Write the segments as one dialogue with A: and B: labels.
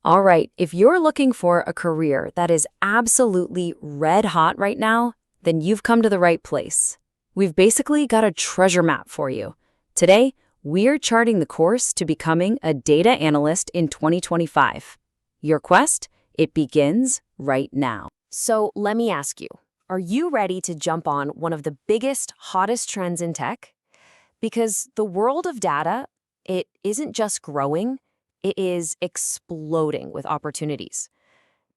A: All right, if you're looking for a career that is absolutely red hot right now, then you've come to the right place. We've basically got a treasure map for you. Today, we're charting the course to becoming a data analyst in 2025. Your quest? It begins right now. So let me ask you, are you ready to jump on one of the biggest, hottest trends in tech? Because the world of data, it isn't just growing, it is exploding with opportunities.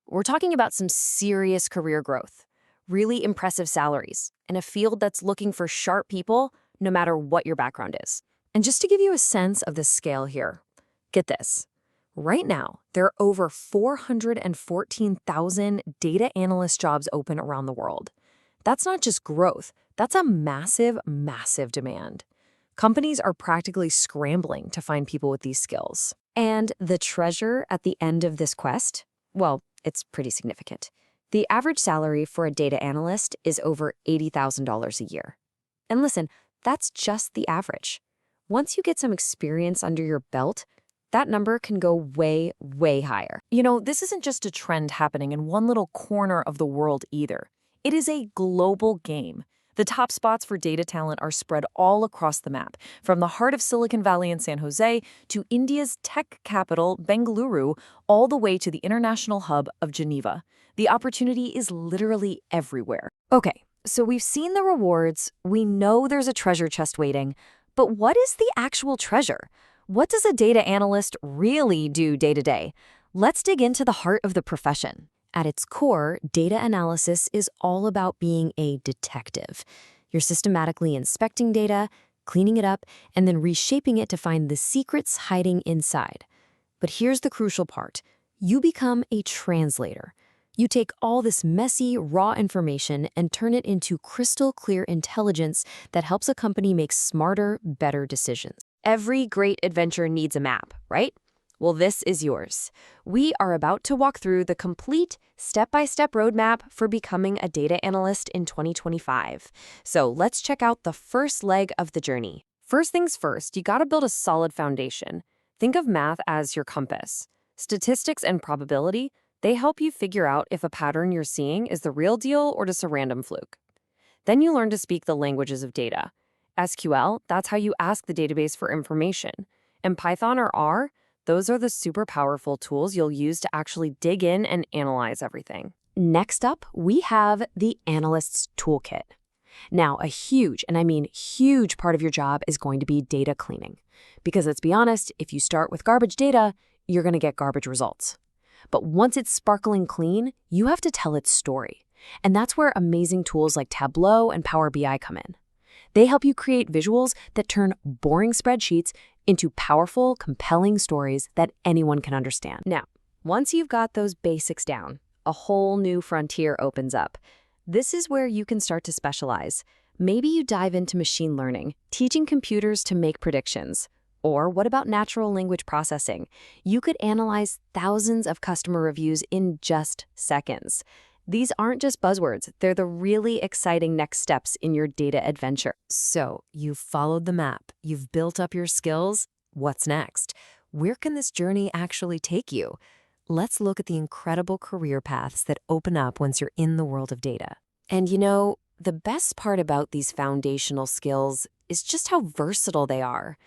A: We're talking about some serious career growth, really impressive salaries, and a field that's looking for sharp people no matter what your background is. And just to give you a sense of the scale here, get this. Right now, there are over 414,000 data analyst jobs open around the world. That's not just growth, that's a massive, massive demand. Companies are practically scrambling to find people with these skills. And the treasure at the end of this quest? Well, it's pretty significant. The average salary for a data analyst is over $80,000 a year. And listen, that's just the average. Once you get some experience under your belt, that number can go way, way higher. You know, this isn't just a trend happening in one little corner of the world either. It is a global game. The top spots for data talent are spread all across the map, from the heart of Silicon Valley in San Jose to India's tech capital, Bengaluru, all the way to the international hub of Geneva. The opportunity is literally everywhere. Okay, so we've seen the rewards, we know there's a treasure chest waiting, but what is the actual treasure? What does a data analyst really do day to day? Let's dig into the heart of the profession. At its core, data analysis is all about being a detective. You're systematically inspecting data, cleaning it up, and then reshaping it to find the secrets hiding inside. But here's the crucial part. You become a translator. You take all this messy, raw information and turn it into crystal clear intelligence that helps a company make smarter, better decisions. Every great adventure needs a map, right? Well, this is yours. We are about to walk through the complete step-by-step roadmap for becoming a data analyst in 2025. So let's check out the first leg of the journey. First things first, you gotta build a solid foundation. Think of math as your compass. Statistics and probability, they help you figure out if a pattern you're seeing is the real deal or just a random fluke. Then you learn to speak the languages of data. SQL, that's how you ask the database for information. And Python or R, those are the super powerful tools you'll use to actually dig in and analyze everything. Next up, we have the Analyst's Toolkit. Now, a huge, and I mean huge part of your job is going to be data cleaning. Because let's be honest, if you start with garbage data, you're going to get garbage results. But once it's sparkling clean, you have to tell its story. And that's where amazing tools like Tableau and Power BI come in. They help you create visuals that turn boring spreadsheets into powerful, compelling stories that anyone can understand. Now, once you've got those basics down, a whole new frontier opens up. This is where you can start to specialize. Maybe you dive into machine learning, teaching computers to make predictions. Or what about natural language processing? You could analyze thousands of customer reviews in just seconds. These aren't just buzzwords, they're the really exciting next steps in your data adventure. So, you've followed the map, you've built up your skills. What's next? Where can this journey actually take you? Let's look at the incredible career paths that open up once you're in the world of data. And you know, the best part about these foundational skills is just how versatile they are.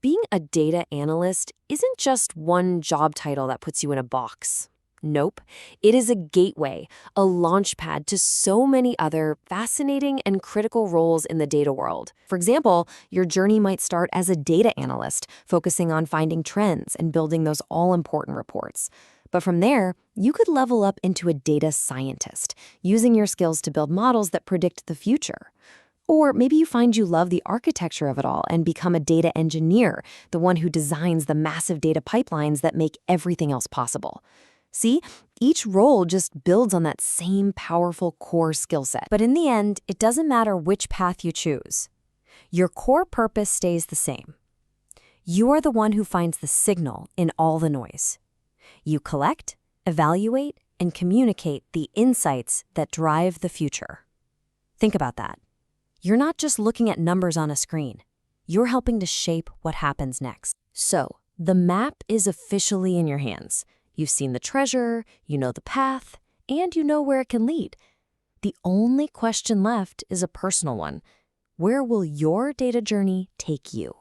A: Being a data analyst isn't just one job title that puts you in a box. Nope. It is a gateway, a launchpad to so many other fascinating and critical roles in the data world. For example, your journey might start as a data analyst, focusing on finding trends and building those all-important reports. But from there, you could level up into a data scientist, using your skills to build models that predict the future. Or maybe you find you love the architecture of it all and become a data engineer, the one who designs the massive data pipelines that make everything else possible. See, each role just builds on that same powerful core skill set. But in the end, it doesn't matter which path you choose. Your core purpose stays the same. You are the one who finds the signal in all the noise. You collect, evaluate, and communicate the insights that drive the future. Think about that. You're not just looking at numbers on a screen. You're helping to shape what happens next. So, the map is officially in your hands. You've seen the treasure, you know the path, and you know where it can lead. The only question left is a personal one. Where will your data journey take you?